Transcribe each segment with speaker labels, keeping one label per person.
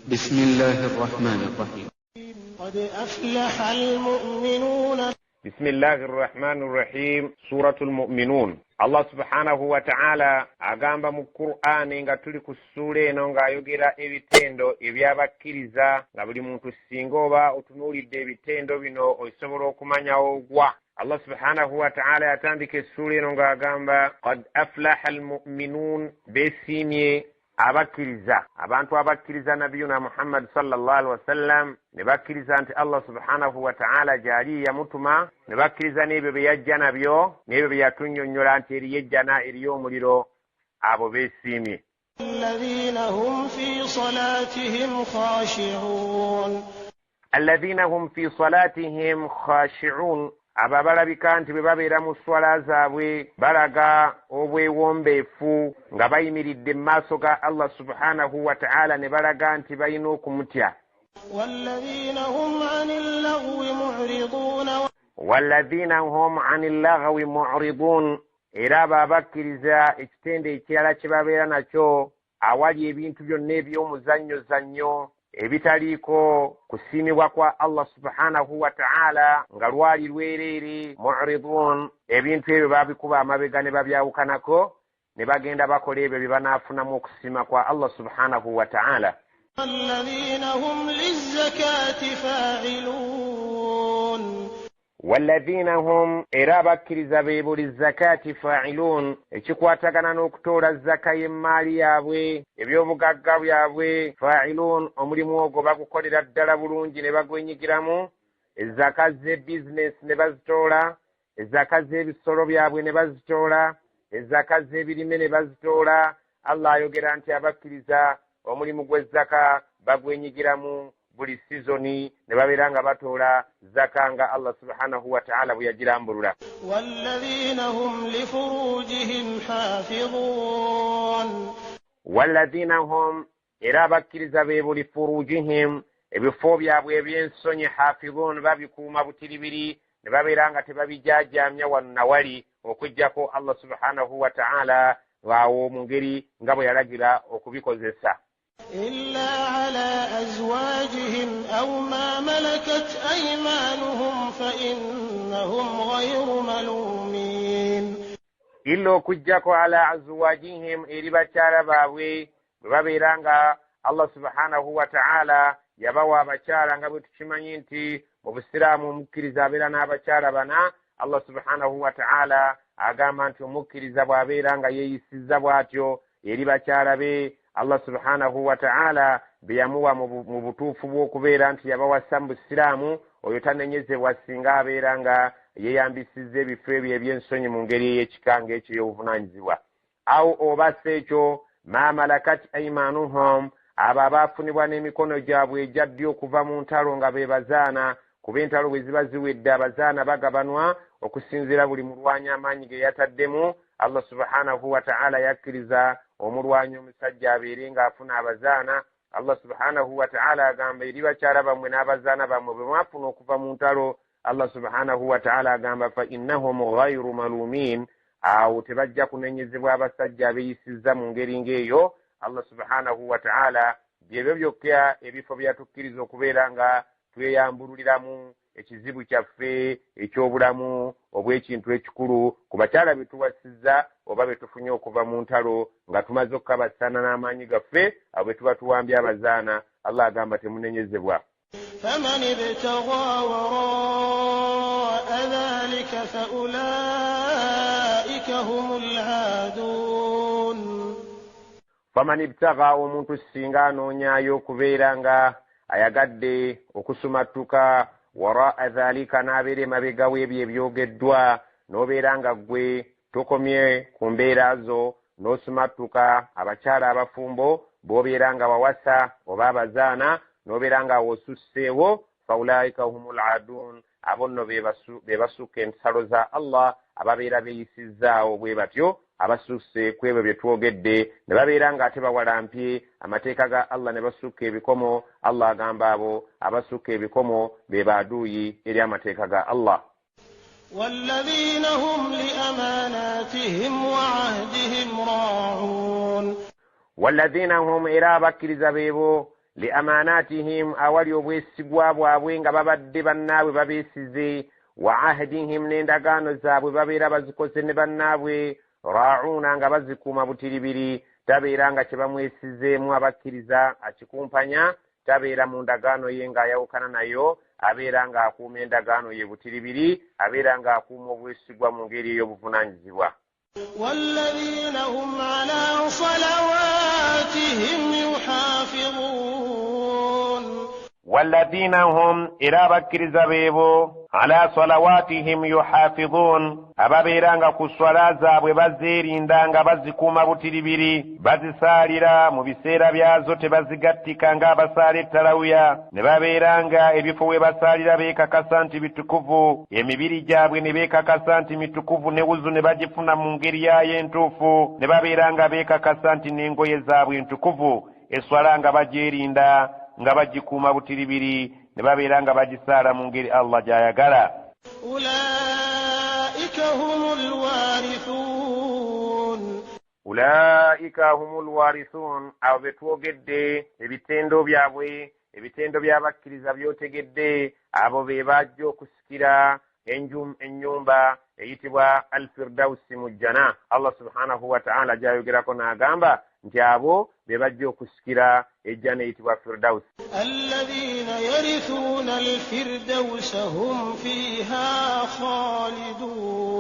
Speaker 1: بسم الله الرحمن الرحيم.
Speaker 2: قد أفلح المؤمنون.
Speaker 3: بسم الله الرحمن الرحيم. سورة المؤمنون. Allah subhanahu wa ta'ala agamba mu Qur'ani nga tuli ku sura eno ng'ayogera ebitendo ebyabakkiriza nga buli muntu singa oba otunuulidde ebitendo bino osobola okumanyawo ogwa. Allah subhanahu wa ta'ala yatandika essura eno ng'agamba qad aflaha almu'minun, beesiimye abakkiriza, abantu abakkiriza nabiyuna Muhammad sallallahu alaihi wasallam, ne bakkiriza nti Allah subhanahu wa ta'ala gyali yamutuma, ne bakkiriza n'ebyo bye yajja nabyo n'ebyo bye yatunnyonnyola nti eriyo ejjana eriyo omuliro, abo beesiimye.
Speaker 2: alladhina hum fi salatihim khashi'un.
Speaker 3: Alladhina hum fi salatihim khashi'un, abo abalabika nti bwe babeera mu swala zaabwe balaga obwewombeefu nga bayimiridde mu maaso ga Allah subhanahu wa ta'ala ne balaga nti balina okumutya.
Speaker 2: walladhina hum 'anil laghwi mu'ridun.
Speaker 3: Walladhina hum 'anil laghwi mu'ridun, era abo abakkiriza ekitendo ekirala kye babeera nakyo awali ebintu byonna eby'omuzannyozannyo ebitaliiko kusiimibwa kwa Allah subhanahu wa ta'ala nga lwali lwereere, mu'ridun, ebintu ebyo babikuba amabega ne babyawukanako ne bagenda bakola ebyo bye banaafunamu okusiima kwa Allah subhanahu wa ta'ala.
Speaker 2: alladhina hum lizzakati fa'ilun.
Speaker 3: Walladhina hum, era abakkiriza be buli zakati fa'ilun, ekikwatagana n'okutoola zaka y'emmaali yaabwe, ebyobugagga byabwe, fa'ilun, omulimu ogwo bagukolera ddala bulungi ne bagwenyigiramu, ezaka ze bizinesi ne bazitoola, ezaka z'ebisolo byabwe ne bazitoola, ezaka z'ebirime ne bazitoola. Allah ayogera nti abakkiriza omulimu gw'ezzaka bagwenyigiramu buli sizoni ne babeera nga batoola zaka nga Allah subhanahu wa ta'ala bwe yagirambulula.
Speaker 2: walladhina hum li furujihim hafidhun.
Speaker 3: Walladhina hum, era abakkiriza be buli furujihim, ebifo byabwe eby'ensonyi, hafidhun, babikuuma butiribiri ne babeera nga tebabijaajamya wano na wali okuggyako Allah subhanahu wa ta'ala waawo mu ngeri nga bwe yalagira okubikozesa.
Speaker 2: إلا على أزواجهم أو ما ملكت أيمانهم فإنهم غير ملومين.
Speaker 3: illa okuggyako ala azwajihim, eri bakyala baabwe bwe babeera nga Allah subhanahu wa ta'ala yabawa abakyala nga bwe tukimanyi nti mu busiraamu omukkiriza abeera n'abakyala bana. Allah subhanahu wa ta'ala agamba nti omukkiriza bw'abeera nga yeeyisizza bw'atyo eri bakyala be, Allah subhanahu wa ta'ala be yamuwa mu butuufu bw'okubeera nti yabawasa mu busiraamu, oyo tanenyezebwa singa abeera nga yeeyambisizza ebifo ebyo eby'ensonyi mu ngeri ey'ekikanga ekyo y'obuvunaanyizibwa. Awo oba si ekyo, ma malakat aimanuhum, abo abaafunibwa n'emikono gyabwe egya ddyo okuva mu ntalo nga be bazaana, kuba entalo bwe ziba ziwedde abazaana bagabanwa okusinziira buli mulwanyi amaanyi ge yataddemu. Allah subhanahu wa ta'ala yakkiriza omulwanyi omusajja abeere ng'afuna abazaana. Allah subhanahu wa ta'ala agamba eri bakyala bammwe n'abazaana bammwe bwe mwafuna okuva mu ntalo, Allah subhanahu wa ta'ala agamba fa innahum ghayru malumin, awo tebajja kunenyezebwa abasajja abeeyisizza mu ngeri ng'eyo. Allah subhanahu wa ta'ala byebyo byokka ebifo byatukkiriza okubeera nga tweyambululiramu ekizibu kyaffe ekyobulamu obw'ekintu ekikulu ku bakyala bye tuwasizza oba bye tufunye okuva mu ntalo nga tumaze okukabasana n'amaanyi gaffe, abo bwe tuba tuwambye abazaana. Allah agamba temunenyezebwa.
Speaker 2: فمن ابتغى وراء ذلك فأولئك هم العادون.
Speaker 3: Faman ibtagha, omuntu singa anoonyaayo okubeera nga ayagadde okusumattuka, waraa dhalika, n'abeera emabega w'ebyo ebyogeddwa, n'obeera nga ggwe tokomye ku mbeera zo n'osumattuka abakyala abafumbo b'obeera nga wawasa oba abazaana, n'obeera nga wosusseewo, faulaika humul aadun, abo nno be basukka ensalo za Allah, ababeera beeyisizzaawo bwe batyo, abasusse ku ebyo bye twogedde, ne babeera ng'ate bawalampye amateeka ga Allah ne basukka ebikomo. Allah agamba abo abasukka ebikomo be baaduuyi eri amateeka ga Allah.
Speaker 2: والذين هم لأماناتهم وعهدهم راعون.
Speaker 3: والذين هم, era abakkiriza beebo liamanatihim awali obwesigwa bwabwe nga babadde bannaabwe babeesize wa ahdihim n'endagaano zaabwe babeera bazikoze ne bannaabwe ra'una nga bazikuuma butiribiri tabeera nga kye bamwesizeemu abakkiriza akikumpanya tabeera mu ndagaano ye ng'ayawukana nayo abeera ng'akuuma endagaano ye butiribiri abeera ng'akuuma obwesigwa mu ngeri ey'obuvunaanyizibwa.
Speaker 2: والذين هم على صلواتهم يحافظون
Speaker 3: والذين هم إلى بكر بيبو على صلواتهم يحافظون ababeeranga ku swala zaabwe bazeerindanga bazikuuma butiribiri bazisaalira mu biseera byazo tebazigattika ng'abasaala ettalawiya ne babeeranga ebifo we basaalira beekakasa nti bitukuvu emibiri gyabwe ne beekakasa nti mitukuvu ne wuzu ne bagifuna mu ngeri yayo entuufu ne babeeranga beekakasa nti n'engoye zaabwe ntukuvu eswala nga bagyerinda nga bagikuuma butiribiri ne babeera nga bagisaala mu ngeri Allah gy'ayagala. Ulaika humul warithun abo betwogedde ebitendo byabwe ebitendo by'abakkiriza byotegedde abo be bajja okusikira ennyumba eyitibwa al-firdausi mu jjana. Allah subhanahu wa ta'ala gy'ayogerako n'agamba nti abo be bajja okusikira ejjana eyitibwa firdaus.
Speaker 2: alladhina yarithuna al-firdausa hum fiha khalidun.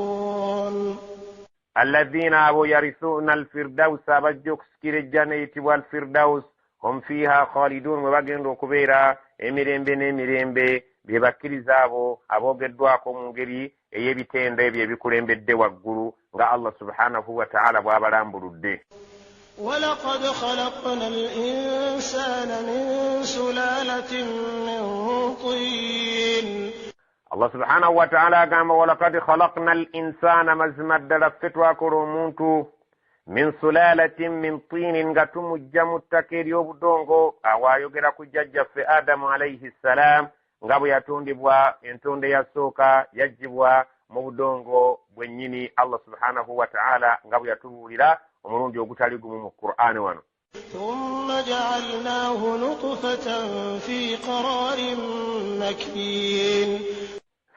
Speaker 3: alladhina abo yarithuna al-firdausa bajja okusikira ejjana eyitibwa al-firdaus hum fiha khalidun mwe bagenda okubeera emirembe n'emirembe bye bakkiriza abo aboogeddwako mu ngeri ey'ebitendo ebyo ebikulembedde waggulu nga Allah subhanahu wa ta'ala bw'abalambuludde.
Speaker 2: ولقد خلقنا الإنسان من سلالة من طين.
Speaker 3: الله سبحانه وتعالى قام ولقد خلقنا الإنسان مزمد لفتوى كرومونتو من سلالة من طين قتم الجم التكير يبدونغو أوايو قرأكو جج في آدم عليه السلام ngabu yatundibwa entonde ya sooka yajjibwa mu budongo bwennyini Allah subhanahu wa ta'ala ngabu yatubuulira omulundi ogutali gumu mu Qur'ani wano.
Speaker 2: ثم جعلناه نطفة في قرار مكين.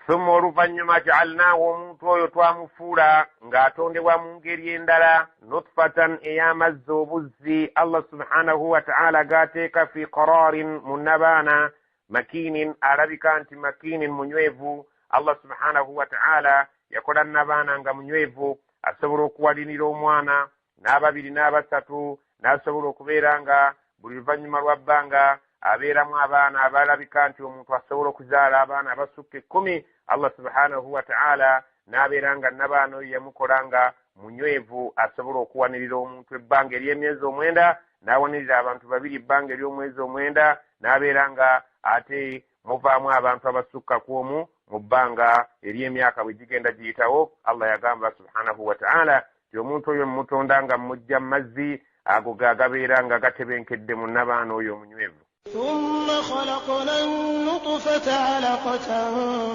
Speaker 3: ثم oluvannyuma ja'alnaahu omuntu oyo twamufuula ng'atondebwa mu ngeri endala nutfatan ey'amazzi obuzzi Allah subhanahu wa ta'ala gaateeka fi qararin mu nabaana makinin alabika nti makinin munywevu. Allah subhanahu wa ta'ala yakola nabaana nga munywevu asobola okuwalinira omwana n'ababiri n'abasatu n'asobola okubeera nga buli luvannyuma lwa bbanga abeeramu abaana abalabika nti omuntu asobola okuzaala abaana abasukka 10. Allah subhanahu wa ta'ala n'abeera nga nabaana oyo yamukola nga munywevu asobola okuwanirira omuntu ebbanga ery'emyezi 9 n'awanirira abantu 2 ebbanga ery'omwezi 9 n'abeera nga ate muvaamu abantu abasukka 10 mu bbanga ery'emyaka bwe gigenda giyitawo. Allah yagamba subhanahu wa ta'ala ti omuntu oyo mutonda nga mujja mazzi ago gagabeera nga gatebenkedde mu nabaana oyo omunywevu.
Speaker 2: ثم خلقنا النطفة علقة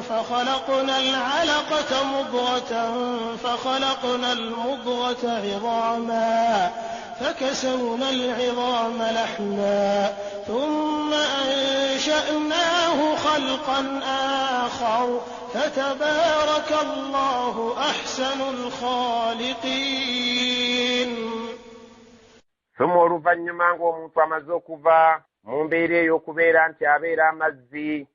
Speaker 2: فخلقنا العلقة مضغة فخلقنا المضغة عظاما فكسونا العظام لحما ثم أنشأناه خلقا آخر فتبارك الله أحسن الخالقين.
Speaker 3: ثم oluvannyuma ng'omuntu amaze okuva mu mbeera ey'okubeera nti abeera amazzi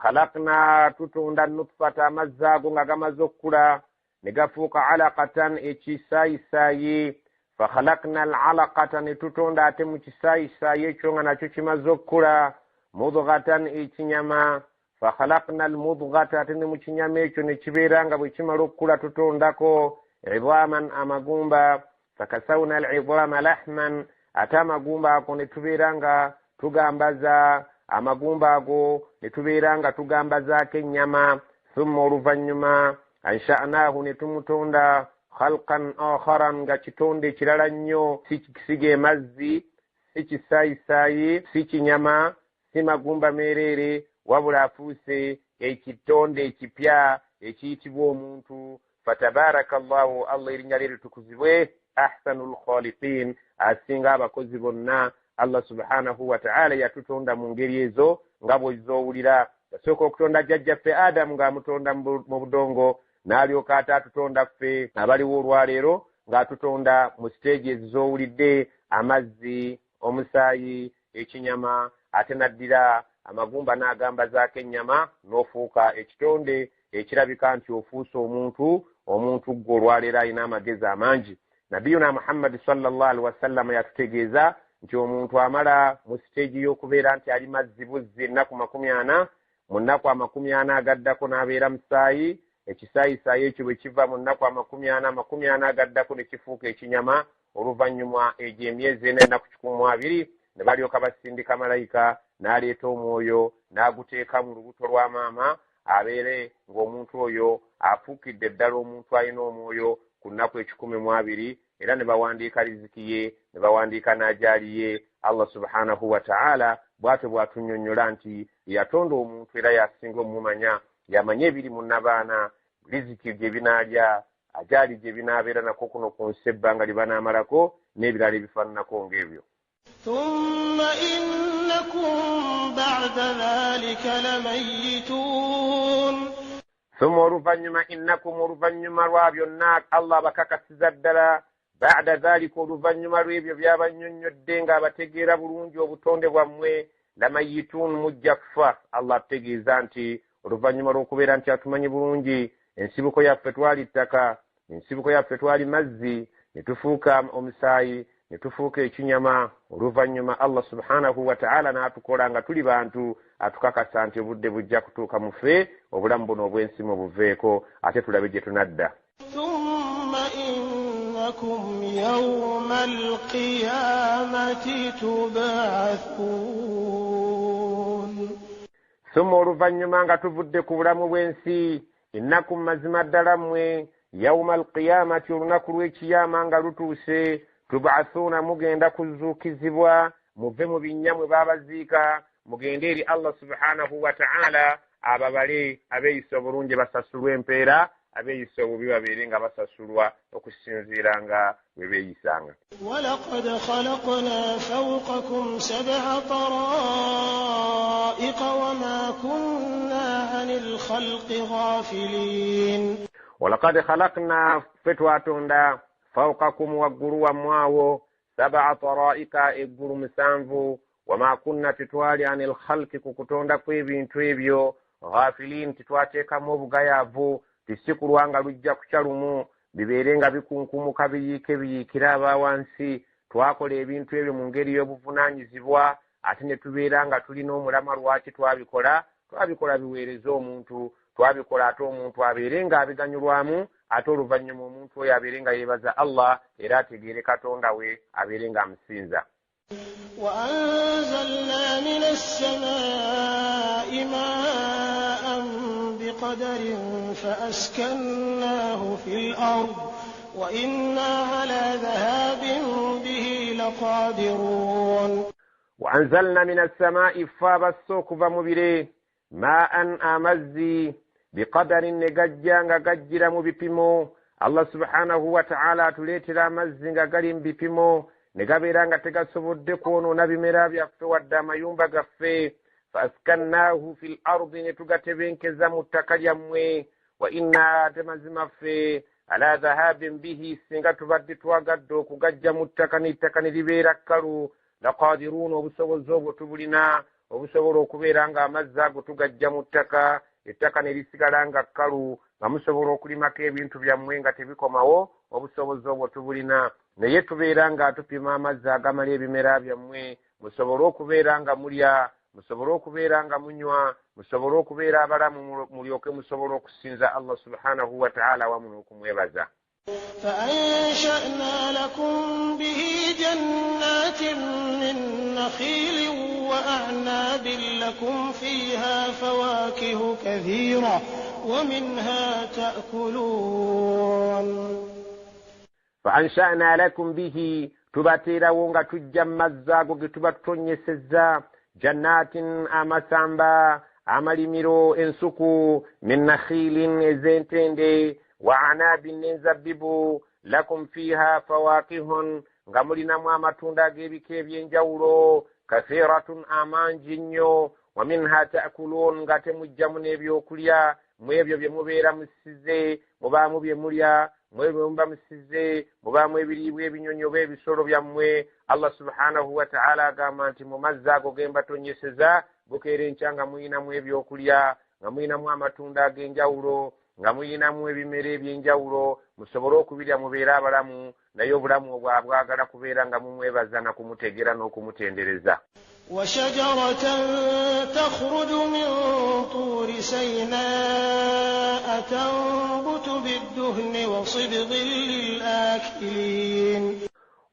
Speaker 3: khalaqna tutunda nutfata amazzi ago nga gamaze okkula ne gafuuka alaqatan ekisaayisaayi fakhalaqna alalaqata ne tutonda ate mu kisaayisaayi ekyo nga nakyo kimaze okkula mudghatan ekinyama fakhalaqna almudghata ate ne mu kinyama ekyo ne kibeera nga bwe kimala okkula tutondako idhaman amagumba fakasawna alidhama lahman ate amagumba ago ne tubeera nga tugambaza amagumba ago ne tubeera nga tugambazaako ennyama. thumma oluvannyuma ansha'naahu ne tumutonda khalqan akharan nga kitonde ekirala nnyo si kisiga emazzi si kisaayisaayi si kinyama si magumba meereere wabula afuuse ekitonde ekipya ekiyitibwa omuntu. fatabaraka Allahu Allah erinnya lye litukuzibwe ahsanul khaliqin asinga abakozi bonna Allah subhanahu wa ta'ala yatutonda mu ngeri ezo nga bw'ozowulira. Yasooka okutonda jjajjaffe Adamu ng'amutonda mu budongo, n'alyoka ate atutonda ffe abaliwo olwaleero ng'atutonda mu siteegi ezizowulidde: amazzi, omusaayi, ekinyama, ate n'addira amagumba n'agamba zaako ennyama, n'ofuuka ekitonde ekirabika nti ofuuse omuntu gwe olwaleero alina amagezi amangi. Nabiyuna Muhammad sallallahu alaihi wasallam yatutegeeza nti omuntu amala mu siteegi y'okubeera nti ali mazzi buzzi ennaku 40, mu nnaku 40 agaddako n'abeera musaayi. Ekisaayisaayi ekyo bwe kiva mu nnaku 40 agaddako ne kifuuka ekinyama, oluvannyuma egyo emyezi ennaku 12 ne balyoka basindika malayika n'aleeta omwoyo n'aguteeka mu lubuto lwa maama, abeere ng'omuntu oyo afuukidde ddala omuntu alina omwoyo ku nnaku 12, era ne bawandiika riziki ye, ne bawandiika n'ajaali ye. Allah subhanahu wa ta'ala bw'atyo bw'atunnyonnyola nti yatonda omuntu era yasinga omumanya, yamanya ebiri mu nnabaana, riziki gye binaalya, ajaali gye binaabeera nako kuno ku nsi ebbanga lye banaamalako, n'ebirala ebifaananako ng'ebyo.
Speaker 2: ثم إنكم بعد ذلك لميتون.
Speaker 3: ثم oluvannyuma innakum, oluvannyuma lwa byonna Allah abakakasiza ddala, ba'da dhalika, oluvannyuma lw'ebyo by'abannyonnyodde ng'abategeera bulungi obutonde bwammwe, lamayitun, mujja kufa. Allah ategeeza nti oluvannyuma lw'okubeera nti atumanyi bulungi ensibuko yaffe twali ttaka, ensibuko yaffe twali mazzi, ne tufuuka omusaayi, ne tufuuka ekinyama. Oluvannyuma Allah subhanahu wa ta'ala n'atukola nga tuli bantu, atukakasa nti obudde bujja kutuuka mu ffe, obulamu buno obw'ensi buveeko, ate tulabe gye tunadda.
Speaker 2: thumma innakum yawma alqiyamati tub'athun.
Speaker 3: Thumma, oluvannyuma nga tuvudde ku bulamu bw'ensi, innakum, mazima ddala mmwe, yawma alqiyamati, olunaku lw'ekiyama nga lutuuse, tub'athuna, mugenda kuzuukizibwa, muve mu binnya mwe baabaziika, mugende eri Allah subhanahu wa ta'ala, ababale abeeyisa obulungi basasulwa empeera, abeeyisa obubi babeere nga basasulwa okusinziira nga bwe beeyisanga.
Speaker 2: وَلَقَدْ خَلَقْنَا فَوْقَكُمْ 7 طَرَائِقَ وَمَا كُنَّا عَنِ الْخَلْقِ غَافِلِينَ. وَلَقَدْ
Speaker 3: خَلَقْنَا فَتْوَاتُنْدَا فَوْقَكُمْ وَغُّرُ وَمْوَاوُ 7 طَرَائِقَ eggulu 7 وَمَا كُنَّا تِتْوَالِ عَنِ الْخَلْقِ kukutonda kw'ebintu ebyo غَافِلِينَ titwateekamu obugayaavu tisikulwa nga lujja kukya lumu bibeere nga bikunkumuka biyiikira abawansi. Twakola ebintu ebyo mu ngeri y'obuvunaanyizibwa ate ne tubeera nga tulina omulama lwaki twabikola biweereze omuntu, twabikola ate omuntu abeere nga abiganyulwamu, ate oluvannyuma omuntu oyo abeere nga yeebaza Allah era ategeere Katonda we abeere nga amusinza.
Speaker 2: وَأَنزَلْنَا مِنَ السَّمَاءِ مَاءً بِقَدَرٍ فَأَسْكَنَّاهُ فِي الْأَرْضِ وَإِنَّا عَلَى ذَهَابٍ بِهِ لَقَادِرُونَ.
Speaker 3: وَأَنزَلْنَا مِنَ السَّمَاءِ فَابَسُّوكُ فَمُبِرِي مَاءً أَمَزِّي بِقَدَرٍ نَجَجَّا ngagajjira mu bipimo. Allah subhanahu wa ta'ala atuleetera amazzi nga gali mu bipimo ne gabeera nga tegasobodde kwonoona bimera byaffe wadde amayumba gaffe. Faaskannaahu fil ardi, ne tugatebenkeza mu ttaka lyammwe. Wa inna, ate mazima ffe, ala dhahabin bihi, singa tubadde twagadde okugajja mu ttaka n'ettaka ne libeera kkalu, laqadiruun, obusobozi obwo tubulina, obusobola okubeera nga amazzi ago tugajja mu ttaka, ettaka ne lisigala nga kkalu, nga musobola okulimako ebintu byammwe nga tebikomawo, obusobozi obwo tubulina. Naye tubeera nga tupima amazzi agamala ebimera byammwe, musobole okubeera nga mulya, musobole okubeera nga munywa, musobole okubeera abalamu, mulyoke musobole okusinza Allah subhanahu wa ta'ala wamu n'okumwebaza.
Speaker 2: فَأَنشَأْنَا لَكُم بِهِ جَنَّاتٍ مِّن نَّخِيلٍ وَأَعْنَابٍ لَّكُمْ فِيهَا فَوَاكِهُ كَثِيرَةٌ وَمِنْهَا تَأْكُلُونَ.
Speaker 3: فَأَنشَأْنَا لَكُم بِهِ, tubateerawo nga tujja mu mazzi ago ge tuba tutonyesezza, jannatin, amasamba, amalimiro, ensuku, min nakhilin, ez'entende, wa anabin, n'enzabbibu, lakum fiha fawakihun, nga mulinamu amatunda ag'ebika eby'enjawulo kathiratun amangi nnyo wa minha ta'kulun nga temujjamu n'ebyokulya mu ebyo bye mubeera musize mubaamu bye mulya mu ebyo muba musize mubaamu ebiriibwa ebinyonyi oba ebisolo byammwe. Allah subhanahu wa ta'ala agamba nti mu mazzi ago ge mbatonyeseza bukeera enkya nga muyinamu ebyokulya nga muyinamu amatunda ag'enjawulo nga muyinamu ebimera eby'enjawulo musobole okubirya mubeere abalamu naye obulamu obwo abwagala kubeera nga mumwebaza na kumutegeera n'okumutendereza.
Speaker 2: وشجرة تخرج من طور سيناء تنبت بالدهن وصبغ للآكلين.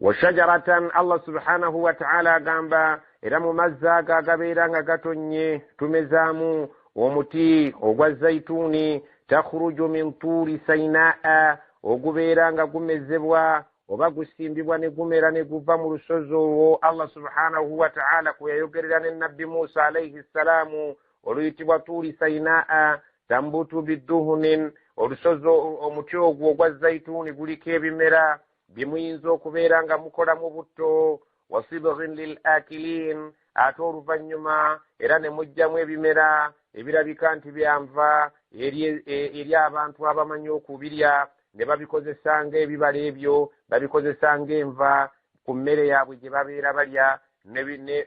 Speaker 3: وشجرة الله سبحانه وتعالى agamba era mu mazzi ago agabeera nga gatonye tumezaamu omuti ogwa zayituuni takhruju min tuuri sainaa ogubeera nga gumezebwa oba gusimbibwa ne gumera ne guva mu lusozi olwo Allah subhanahu wa ta'ala kwe yayogerera ne nabbi Musa alayhi salaamu oluyitibwa tuuri sainaa tambutu bidduhunin. Olusozi omuti ogwo ogwa zayituuni guliko ebimera bimuyinza okubeera nga mukolamu butto wasibghin lil akilin ate oluvannyuma era ne mujjamu ebimera ebirabika nti byanva eri abantu abamanyi okubirya ne babikozesa ng'ebibala ebyo babikozesa ng'enva ku mmere yaabwe gye babeera balya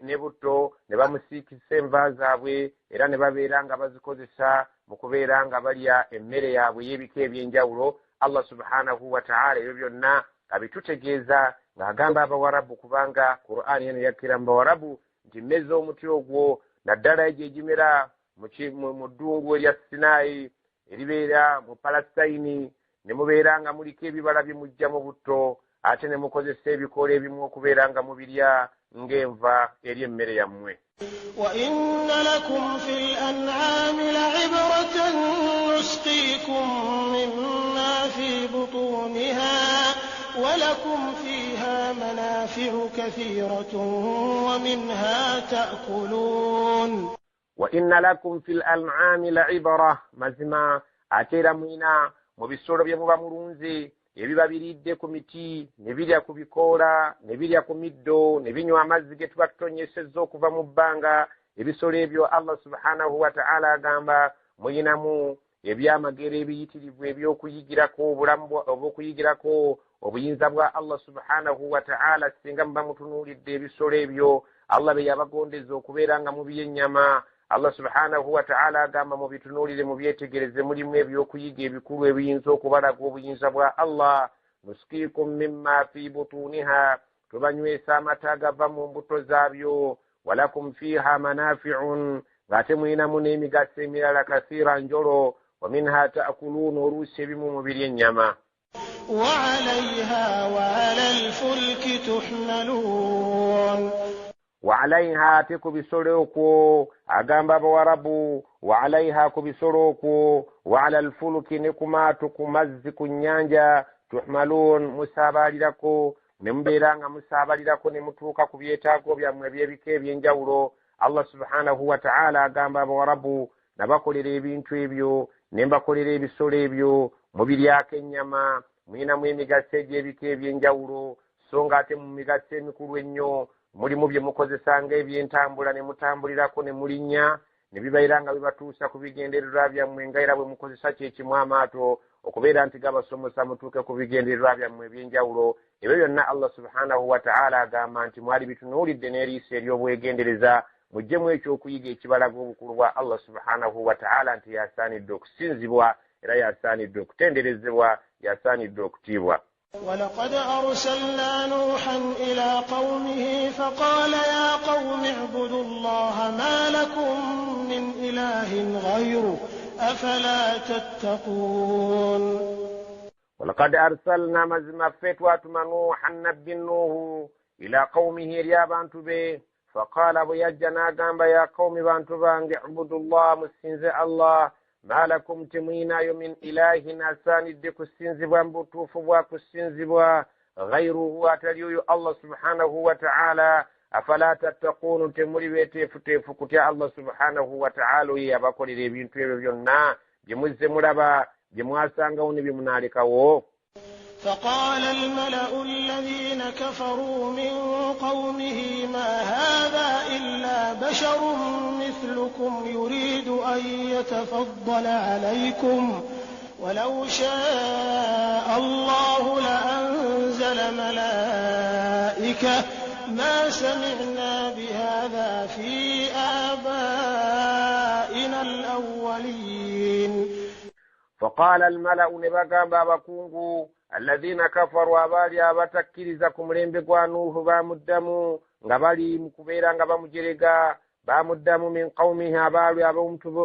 Speaker 3: ne butto ne bamusiikisa enva zaabwe era ne babeera nga bazikozesa mu kubeera nga balya emmere yaabwe y'ebika eby'enjawulo. Allah subhanahu wa ta'ala ebyo byonna abitutegeeza ng'agamba Abawarabu kubanga Qur'ani eno yakkira mu Bawarabu nti mmeza omuti ogwo naddala egyo egimera mu ddungu erya Sinai eribeera mu Palasitayini ne mubeera nga muliko ebibala bye mujja mu butto ate ne mukozesa ebikoola ebimu okubeera nga mubirya ng'enva eri emmere yammwe.
Speaker 2: وإن لكم في الأنعام لعبرة نسقيكم مما في بطونها ولكم فيها منافع كثيرة ومنها تأكلون.
Speaker 3: وإن لكم في الأنعام لعبرة مزما أتيرا مينا مبسورة بيموبا مرونزي ebiba biridde ku miti ne birya ku bikoola ne birya ku middo ne binywa amazzi ge tuba tutonyesezza okuva mu bbanga. Ebisolo ebyo Allah subhanahu wa ta'ala agamba muyinamu ebyamagero ebiyitirivu ebyokuyigirako obukuyigirako obuyinza bwa Allah subhanahu wa ta'ala singa muba mutunuulidde ebisolo ebyo Allah be yabagondeza okubeera nga mubiya ennyama. Allah subhanahu wa ta'ala agamba mu bitunuulire mu byetegereze mulimu ebyokuyiga ebikulu ebiyinza okubalaga obuyinza bwa Allah. Nuskiikum mimma fi butuniha tubanywesa amata agava mu mbuto zaabyo walakum fiha manafi'un ng'ate muyinamu n'emigaso emirala kasiira njolo wa minha ta'kulun oluusi ebimu mubirya ennyama.
Speaker 2: وعليها وعلى الفلك تحملون.
Speaker 3: وعليها تكو بسلوكو أغامب بوربو وعليها كو بسلوكو وعلى الفلك نكما تكمزك نيانجا تحملون مسابالي لكو نمبيران مسابالي لكو نمتوكا كبيتاكو بيبكي بينجاولو. الله سبحانه وتعالى أغامب بوربو نباكولي ebintu ebyo nembakolera ebisolo ebyo mubiryako ennyama muyinamu emigaso egy'ebika eby'enjawulo so ng'ate mu migaso emikulu ennyo mulimu bye mukozesa ng'ebyentambula ne mutambulirako ne mulinnya ne bibaira nga bibatuusa ku bigendererwa byammwe nga era bwe mukozesa kyekimu amaato okubeera nti gabasomosa mutuuke ku bigendererwa byammwe eby'enjawulo. Ebyo byonna Allah subhanahu wa ta'ala agamba nti mwali bitunuulidde n'eriiso ery'obwegendereza mujjemu ekyokuyiga ekibalaga obukulu bwa Allah subhanahu wa ta'ala nti yasaanidde okusinzibwa era yasaanidde okutenderezebwa yasaanidde okutiibwa.
Speaker 2: ولقد أرسلنا نوحا إلى قومه فقال يا قوم اعبدوا الله ما لكم من إله غيره أفلا تتقون.
Speaker 3: ولقد أرسلنا مزمفت واتما نوحا نبي نوح إلى قومه ريابان تبه فقال بيجنا قام يا قوم بانتبان اعبدوا الله مسنزع الله ما لكم تمينا من إله أساند كسنزبوا بطوفوا كسنزبوا غيره أتليو الله سبحانه وتعالى أفلا تتقون تمري بيتفتفكتي الله سبحانه وتعالى يا بكل ريبين تيبيونا بمزمربا بمواسانغون بمنالكو.
Speaker 2: فقال الملأ الذين كفروا من قومه ما هذا إلا بشر مثلكم يريد أن يتفضل عليكم ولو شاء الله لأنزل ملائكة ما سمعنا بهذا في آبائنا الأولين.
Speaker 3: فقال الملأ نبغام بابكونغو الذين كفروا abali abatakiriza ku mulembe gwa Nuhu bamuddamu nga bali mukubeera nga bamujerega bamuddamu min qaumihi abali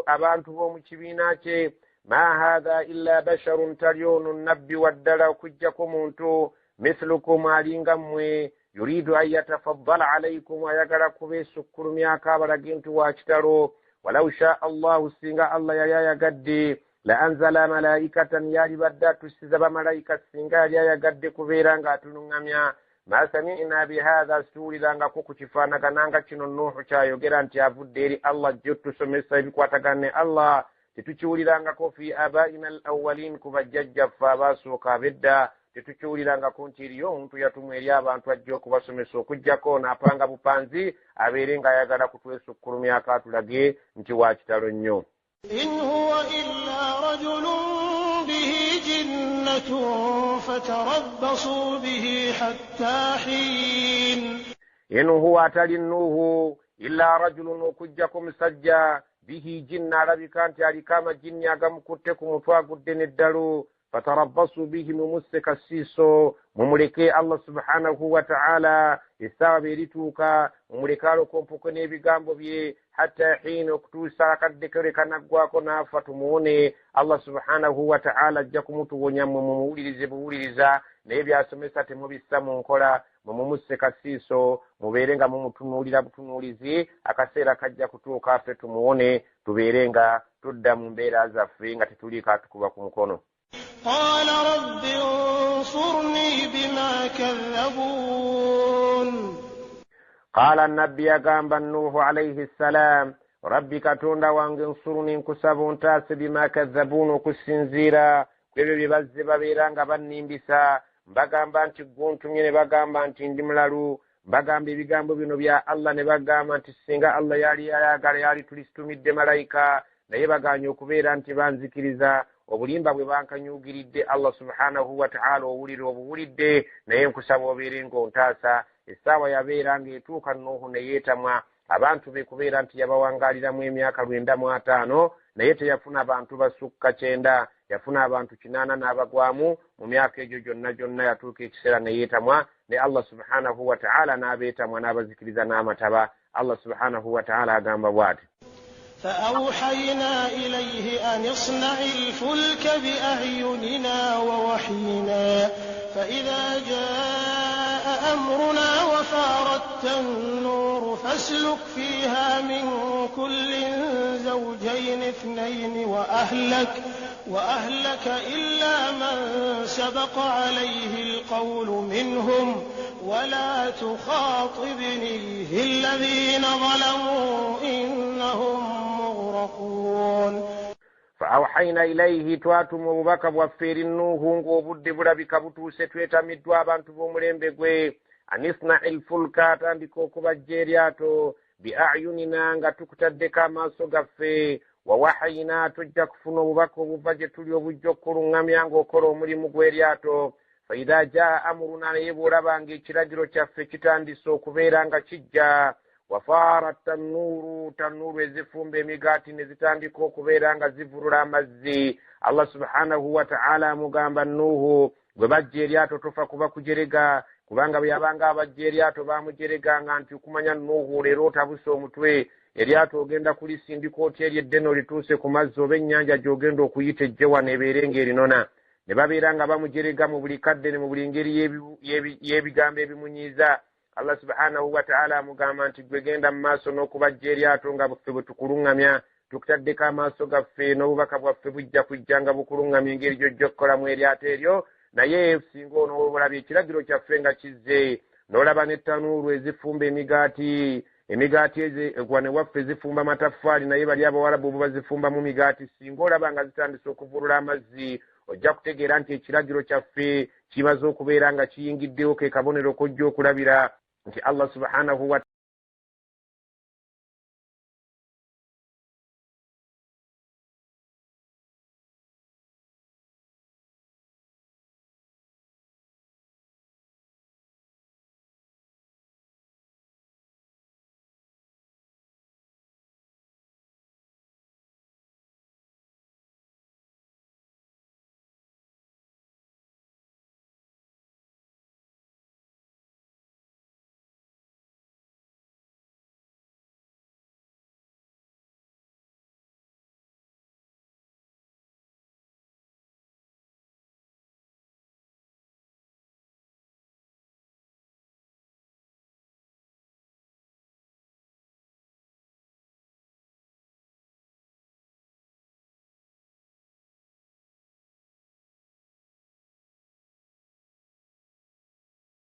Speaker 3: abantu b'omu kibiina kye ma hadha illa basharun taryonu nabbi waddala okujjako muntu mithlukum alinga mmwe yuridu an yatafaddala alaykum ayagala kubeesukkulumyako abalage nti wa kitalo walau shaa allahu singa allah yali ayagadde la anzala malaikatan yali badde atusiza bamalayika singa yali ayagadde kubeera ng'atuluŋŋamya ma sami'na bihadha situwulirangako ku kifaanagananga kino Nuhu kyayogera nti avudde eri allah jjo tusomesa ebikwatagana ne allah tetukiwulirangako fi abaina al awwalin ku bajjajjaffe abaasooka ab'edda tetukiwulirangako nti eriyo omuntu yatumwa eri abantu ajja okubasomesa okujjako n'apanga bupanzi abeere ng'ayagala kutwesukkulumyako atulage nti wa kitalo nnyo.
Speaker 2: إن هو إلا رجل به جنة فتربصوا به حتى حين.
Speaker 3: إن هو أتالي Nuhu إلا رجل okujjako musajja به جنة alabika nti aliko amajjinni agamukutte ku mutwe agudde n'eddalu fatarabbasu bihi mumusse kasiiso mumuleke Allah subhanahu wa ta'ala essaawa beerituuka mumuleke alokompoke n'ebigambo bye hatta hiina okutuusa akadde kere kanaggwako n'afa tumuwone Allah subhanahu wa ta'ala ajja kumutuwonya mwe mumuwulirize buwuliriza naye byasomesa temubissa mu nkola mumusse kasiiso mubeere nga mumutunuulira butunuulizi akaseera kajja kutuuka affe tumuwone tubeere nga tudda mu mbeera zaffe nga tetuliiko atukuba ku mukono.
Speaker 2: قال رب انصرني بما كذبون.
Speaker 3: قال النبي أقام نوح عليه السلام ربي كتوندا وانغ انصرني نكسبون تاس بما كذبون وكسنزيرا kwebyo bye bazze babeeranga bannimbisa mbagamba nti guntumye ne bagamba nti ndi mulalu mbagamba ebigambo bino bya Allah ne bagamba nti singa Allah yali ayagala yali tulisitumidde malayika naye baganye okubeera nti banzikiriza obulimba bwe bankanyuugiridde Allah subhanahu wa ta'ala owulire obuwulidde naye nkusaba obeere ng'ontaasa essaawa yabeera ng'etuuka Nuhu ne yeetamwa abantu be kubeera nti yabawangaaliramu emyaka 95 naye teyafuna abantu basukka 9 yafuna abantu 80 n'abagwamu mu myaka egyo gyonna yatuuka ekiseera ne yeetamwa ne Allah subhanahu wa ta'ala n'abeetamwa n'abazikiriza n'amataba. Allah subhanahu wa ta'ala agamba bw'ati
Speaker 2: فأوحينا إليه أن اصنع الفلك بأعيننا ووحينا فإذا جاء أمرنا وفارت النور فاسلك فيها من كل زوجين 2 وأهلك إلا من سبق عليه القول منهم ولا تخاطبني في الذين ظلموا إنهم مغرقون.
Speaker 3: فأوحينا إليه تواتم وبك وفير النوح ng'obudde bulabika butuuse twetamiddwa abantu b'omulembe gwe anisna ilfulka atandika okubajja eryato biayunina nga tukutaddeko amaaso gaffe wawahayina tujja kufuna obubaka obuva gye tuli obujja okuluŋŋamya ng'okola omulimu gw'eryato faida jaa amuruna naye bw'olabanga ekiragiro kyaffe kitandise okubeera nga kijja wafarat tannuuru ezifumba emigaati ne zitandika okubeera nga zivulula amazzi. Allah subhanahu wa ta'ala amugamba Nuhu gwe bajja eryato tofa kuba kujerega kubanga bwe yabanga abajja eryato baamujereganga nti okumanya Nuhu leero otabuse omutwe eryato ogenda kulisindika otya eryeddeno lituuse ku mazzi oba ennyanja gy'ogenda okuyita ejjewa nebeere ng'erinona ne babeera nga bamujerega mu buli kadde ne mu buli ngeri y'ebigambo ebimunyiiza. Allah subhanahu wa ta'ala amugamba nti gwe genda mu maaso n'okubajja eryato nga buffe bwe tukuluŋŋamya tukutaddeko amaaso gaffe n'obubaka bwaffe bujja kujja nga bukuluŋŋamya engeri gy'ojja okukolamu eryato eryo naye singa onoolabye ekiragiro kyaffe nga kizze n'olaba n'ettanuuru ezifumba emigaati egwa ne waffe zifumba amataffaali naye bali abawalabu bo bazifumbamu migaati singa olaba nga zitandise okuvulula amazzi ojja kutegeera nti ekiragiro kyaffe kimaze okubeera nga kiyingiddewo ke kabonero kojja okulabira nti Allah subhanahu wa